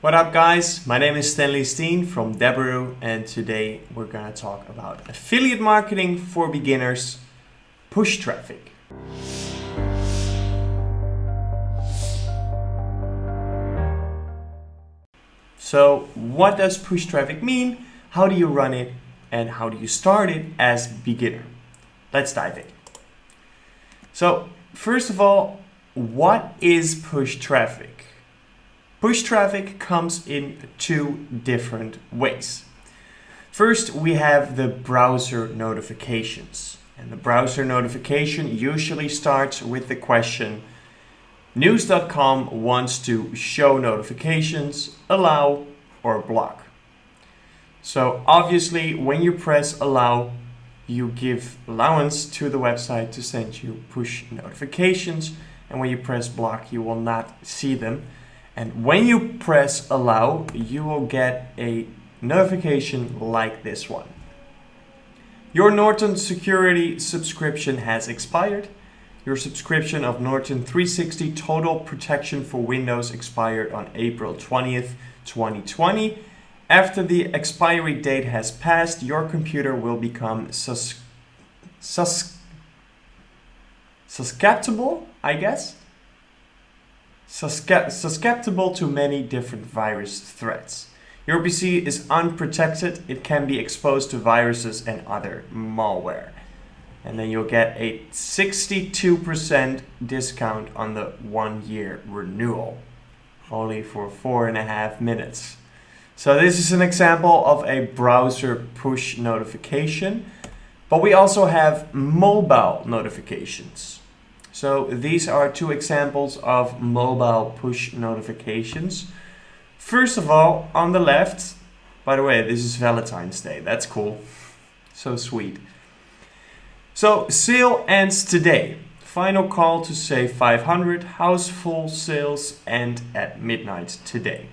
What up guys, my name is Stanley Steen from Deberoo and today we're gonna talk about affiliate marketing for beginners, push traffic. So what does push traffic mean? How do you run it? And how do you start it as beginner? Let's dive in. So first of all, what is push traffic? Push traffic comes in two different ways. First, we have the browser notifications. And the browser notification usually starts with the question, news.com wants to show notifications, allow or block. So obviously, when you press allow, you give allowance to the website to send you push notifications. And when you press block, you will not see them. And when you press allow, you will get a notification like this one. Your Norton Security subscription has expired. Your subscription of Norton 360 Total Protection for Windows expired on April 20th, 2020. After the expiry date has passed, your computer will become susceptible, I guess? Susceptible to many different virus threats. Your PC is unprotected. It can be exposed to viruses and other malware. And then you'll get a 62% discount on the 1-year renewal, only for 4.5 minutes. So this is an example of a browser push notification, but we also have mobile notifications. So these are two examples of mobile push notifications. First of all, on the left, by the way, this is Valentine's Day. That's cool. So sweet. So sale ends today. Final call to save 500. House full sales end at midnight today.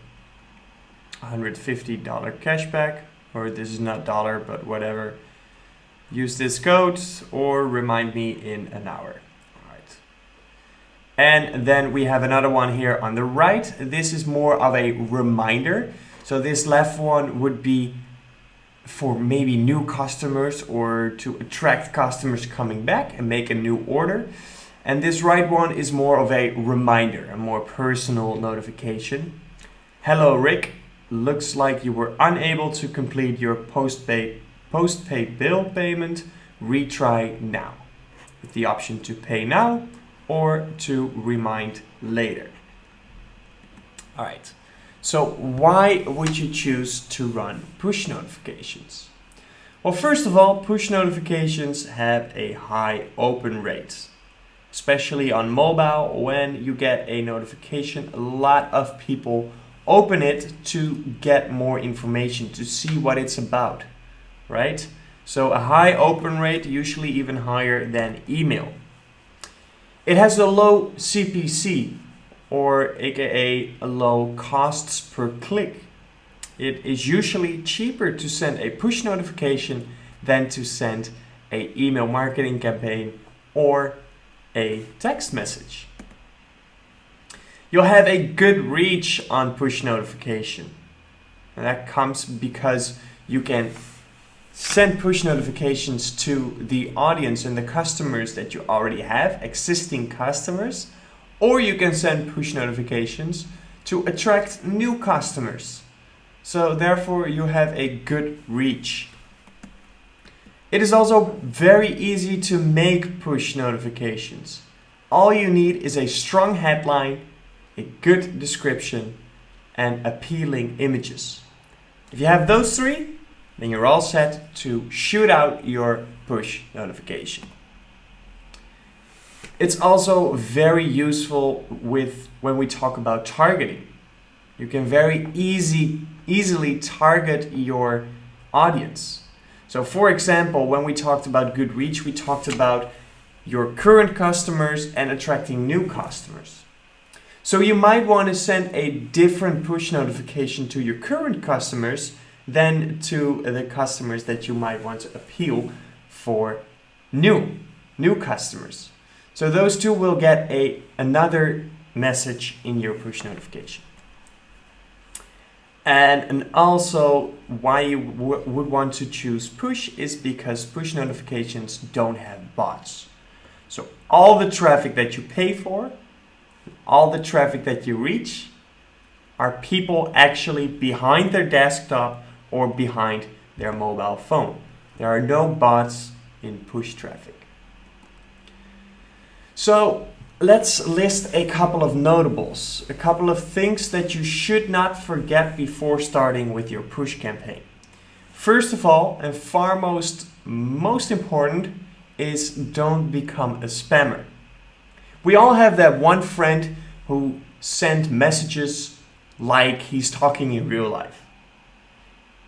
$150 cashback, or this is not dollar, but whatever. Use this code or remind me in an hour. And then we have another one here on the right. This is more of a reminder. So this left one would be for maybe new customers or to attract customers coming back and make a new order. And this right one is more of a reminder, a more personal notification. Hello Rick, looks like you were unable to complete your postpaid bill payment. Retry now with the option to pay now or to remind later. All right, so why would you choose to run push notifications? Well, first of all, push notifications have a high open rate, especially on mobile. When you get a notification, a lot of people open it to get more information, to see what it's about, right? So a high open rate, usually even higher than email. It has a low CPC, or aka a low costs per click. It is usually cheaper to send a push notification than to send an email marketing campaign or a text message. You'll have a good reach on push notification. And that comes because you can send push notifications to the audience and the customers that you already have, existing customers, or you can send push notifications to attract new customers. So therefore you have a good reach. It is also very easy to make push notifications. All you need is a strong headline, a good description, and appealing images. If you have those three, then you're all set to shoot out your push notification. It's also very useful when we talk about targeting. You can very easily target your audience. So for example, when we talked about good reach, we talked about your current customers and attracting new customers. So you might want to send a different push notification to your current customers than to the customers that you might want to appeal for new customers. So those two will get another message in your push notification. And also why you would want to choose push is because push notifications don't have bots. So all the traffic that you pay for, all the traffic that you reach, are people actually behind their desktop or behind their mobile phone. There are no bots in push traffic. So let's list a couple of notables, a couple of things that you should not forget before starting with your push campaign. First of all, and most important, is don't become a spammer. We all have that one friend who sent messages like he's talking in real life.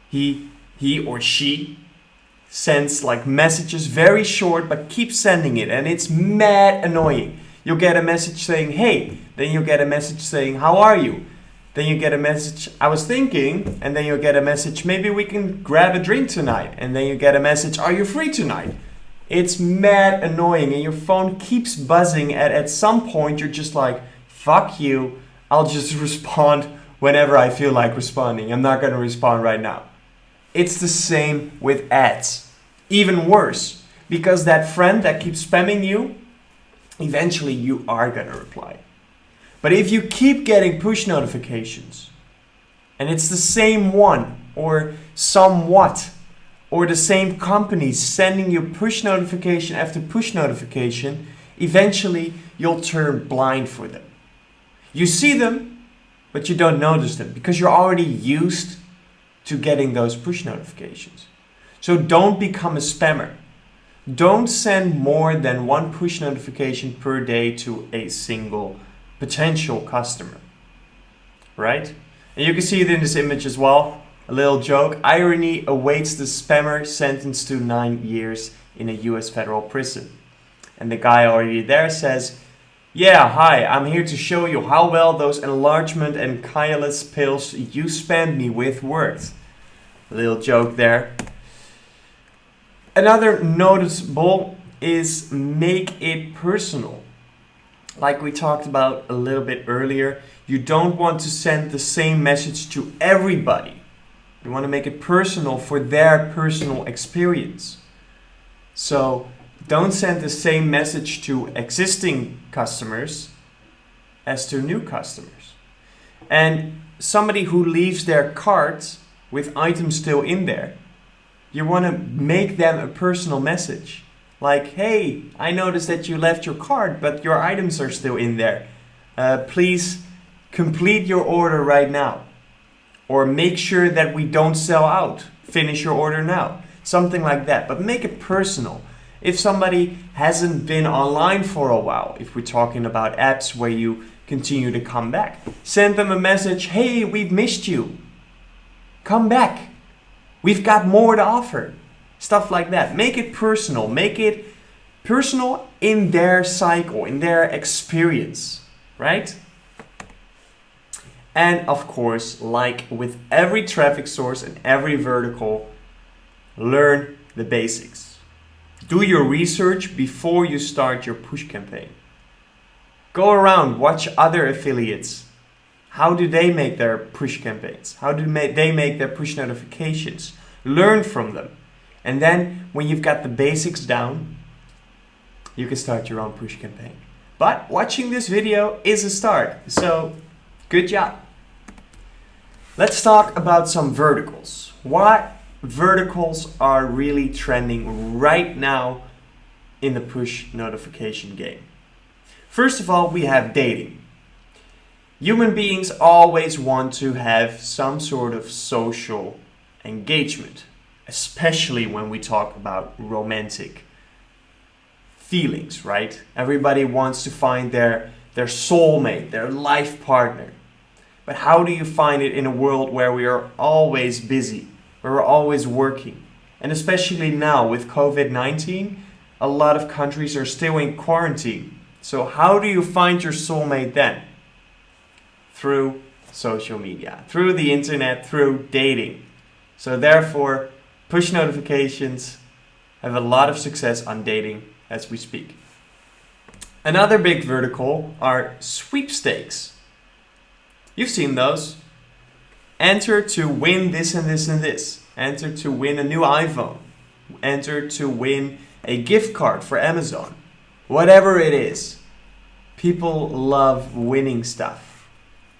He or she sends like messages very short but keeps sending it, and it's mad annoying. You'll get a message saying, hey, then you'll get a message saying, how are you? Then you get a message, I was thinking, and then you'll get a message, maybe we can grab a drink tonight. And then you get a message, are you free tonight? It's mad annoying, and your phone keeps buzzing. At some point, you're just like, fuck you, I'll just respond whenever I feel like responding. I'm not going to respond right now. It's the same with ads. Even worse, because that friend that keeps spamming you, eventually you are going to reply. But if you keep getting push notifications, and it's the same one or somewhat, or the same company sending you push notification after push notification, eventually you'll turn blind for them. You see them, but you don't notice them because you're already used to getting those push notifications. So don't become a spammer. Don't send more than one push notification per day to a single potential customer, right? And you can see it in this image as well. A little joke. Irony awaits the spammer sentenced to 9 years in a US federal prison. And the guy already there says, yeah, hi, I'm here to show you how well those enlargement and Kylus pills you spammed me with worked. A little joke there. Another noticeable is make it personal. Like we talked about a little bit earlier, you don't want to send the same message to everybody. You want to make it personal for their personal experience. So don't send the same message to existing customers as to new customers. And somebody who leaves their cart with items still in there, you want to make them a personal message. Like, hey, I noticed that you left your cart, but your items are still in there. Please complete your order right now. Or make sure that we don't sell out. Finish your order now. Something like that, but make it personal. If somebody hasn't been online for a while, if we're talking about apps where you continue to come back, send them a message, hey, we've missed you. Come back. We've got more to offer. Stuff like that. Make it personal. Make it personal in their cycle, in their experience, right? And of course, like with every traffic source and every vertical, learn the basics. Do your research before you start your push campaign. Go around, watch other affiliates. How do they make their push campaigns? How do they make their push notifications? Learn from them. And then when you've got the basics down, you can start your own push campaign. But watching this video is a start. So good job. Let's talk about some verticals. What verticals are really trending right now in the push notification game? First of all, we have dating. Human beings always want to have some sort of social engagement, especially when we talk about romantic feelings, right? Everybody wants to find their soulmate, their life partner. But how do you find it in a world where we are always busy, where we're always working? And especially now with COVID-19, a lot of countries are still in quarantine. So how do you find your soulmate then? Through social media, through the internet, through dating. So therefore, push notifications have a lot of success on dating as we speak. Another big vertical are sweepstakes. You've seen those. enter to win this and this and this. Enter to win a new iPhone. Enter to win a gift card for Amazon. Whatever it is, people love winning stuff.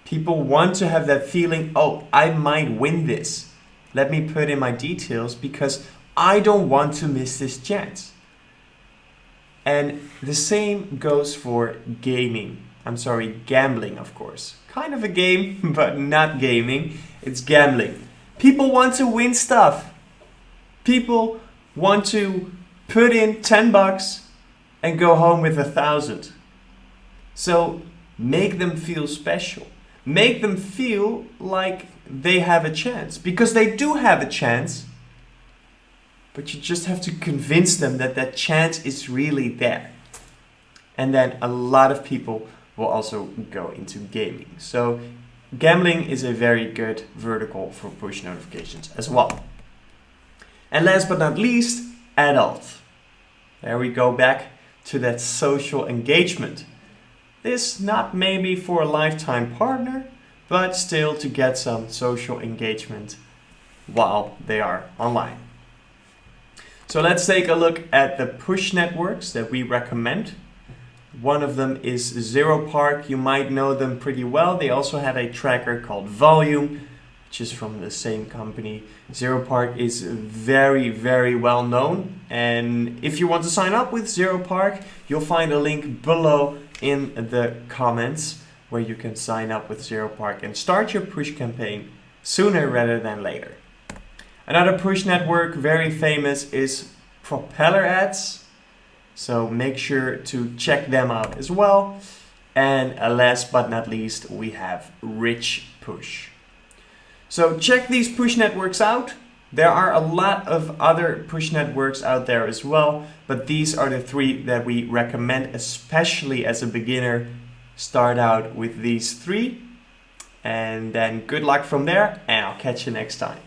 People want to have that feeling, oh, I might win this. Let me put in my details because I don't want to miss this chance. And the same goes for gambling, of course. Kind of a game, but not gaming. It's gambling. People want to win stuff. People want to put in 10 bucks and go home with 1,000. So make them feel special. Make them feel like they have a chance, because they do have a chance, but you just have to convince them that that chance is really there. And then a lot of people will also go into gaming. So gambling is a very good vertical for push notifications as well. And last but not least, adult. There we go back to that social engagement. This not maybe for a lifetime partner, but still to get some social engagement while they are online. So let's take a look at the push networks that we recommend. One of them is ZeroPark. You might know them pretty well. They also have a tracker called Volume, which is from the same company. ZeroPark is very, very well known. And if you want to sign up with ZeroPark, you'll find a link below in the comments where you can sign up with ZeroPark and start your push campaign sooner rather than later. Another push network very famous is Propeller Ads. So make sure to check them out as well. And last but not least, we have Rich Push. So check these push networks out. There are a lot of other push networks out there as well, but these are the 3 that we recommend, especially as a beginner. Start out with these 3, and then good luck from there, and I'll catch you next time.